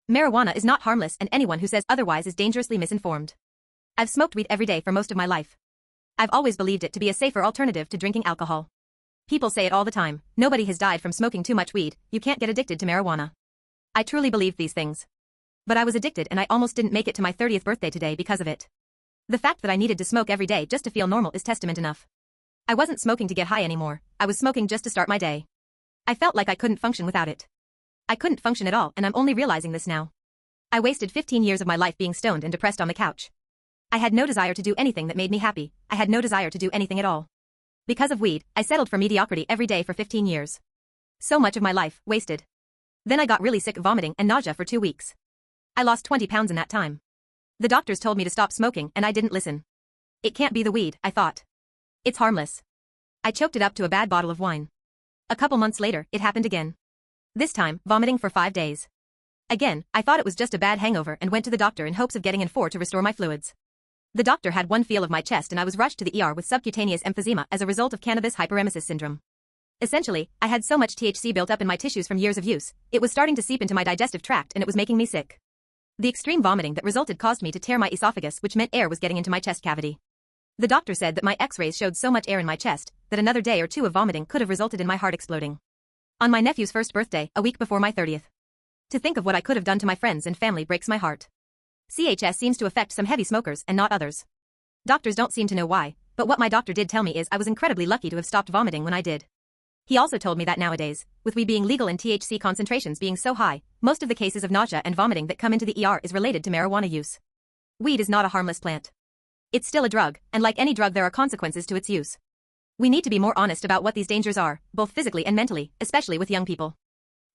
Marijuana is not harmless, and anyone who says otherwise is dangerously misinformed. I've smoked weed every day for most of my life. I've always believed it to be a safer alternative to drinking alcohol. People say it all the time, nobody has died from smoking too much weed, you can't get addicted to marijuana. I truly believed these things. But I was addicted, and I almost didn't make it to my 30th birthday today because of it. The fact that I needed to smoke every day just to feel normal is testament enough. I wasn't smoking to get high anymore, I was smoking just to start my day. I felt like I couldn't function without it. I couldn't function at all, and I'm only realizing this now. I wasted 15 years of my life being stoned and depressed on the couch. I had no desire to do anything that made me happy, I had no desire to do anything at all. Because of weed, I settled for mediocrity every day for 15 years. So much of my life, wasted. Then I got really sick, vomiting and nausea for 2 weeks. I lost 20 pounds in that time. The doctors told me to stop smoking, and I didn't listen. It can't be the weed, I thought. It's harmless. I choked it up to a bad bottle of wine. A couple months later, it happened again. This time, vomiting for 5 days. Again, I thought it was just a bad hangover and went to the doctor in hopes of getting in 4 to restore my fluids. The doctor had one feel of my chest and I was rushed to the ER with subcutaneous emphysema as a result of cannabis hyperemesis syndrome. Essentially, I had so much THC built up in my tissues from years of use, it was starting to seep into my digestive tract and it was making me sick. The extreme vomiting that resulted caused me to tear my esophagus, which meant air was getting into my chest cavity. The doctor said that my x-rays showed so much air in my chest that another day or 2 of vomiting could have resulted in my heart exploding. On my nephew's first birthday, a week before my 30th. To think of what I could have done to my friends and family breaks my heart. CHS seems to affect some heavy smokers and not others. Doctors don't seem to know why, but what my doctor did tell me is I was incredibly lucky to have stopped vomiting when I did. He also told me that nowadays, with weed being legal and THC concentrations being so high, most of the cases of nausea and vomiting that come into the ER is related to marijuana use. Weed is not a harmless plant. It's still a drug, and like any drug there are consequences to its use. We need to be more honest about what these dangers are, both physically and mentally, especially with young people.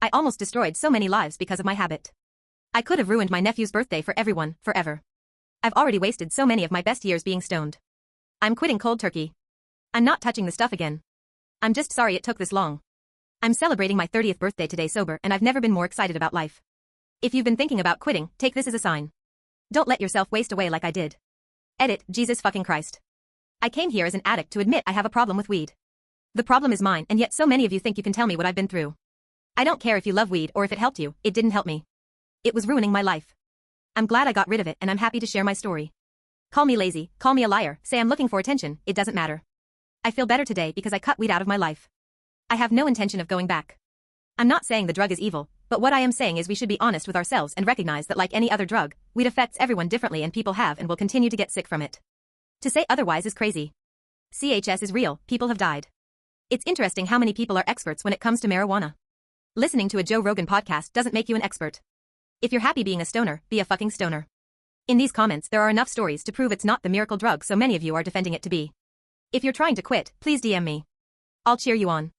I almost destroyed so many lives because of my habit. I could have ruined my nephew's birthday for everyone, forever. I've already wasted so many of my best years being stoned. I'm quitting cold turkey. I'm not touching the stuff again. I'm just sorry it took this long. I'm celebrating my 30th birthday today sober and I've never been more excited about life. If you've been thinking about quitting, take this as a sign. Don't let yourself waste away like I did. Edit, Jesus fucking Christ. I came here as an addict to admit I have a problem with weed. The problem is mine, and yet so many of you think you can tell me what I've been through. I don't care if you love weed or if it helped you, it didn't help me. It was ruining my life. I'm glad I got rid of it and I'm happy to share my story. Call me lazy, call me a liar, say I'm looking for attention, it doesn't matter. I feel better today because I cut weed out of my life. I have no intention of going back. I'm not saying the drug is evil, but what I am saying is we should be honest with ourselves and recognize that like any other drug, weed affects everyone differently and people have and will continue to get sick from it. To say otherwise is crazy. CHS is real, people have died. It's interesting how many people are experts when it comes to marijuana. Listening to a Joe Rogan podcast doesn't make you an expert. If you're happy being a stoner, be a fucking stoner. In these comments there are enough stories to prove it's not the miracle drug so many of you are defending it to be. If you're trying to quit, please DM me. I'll cheer you on.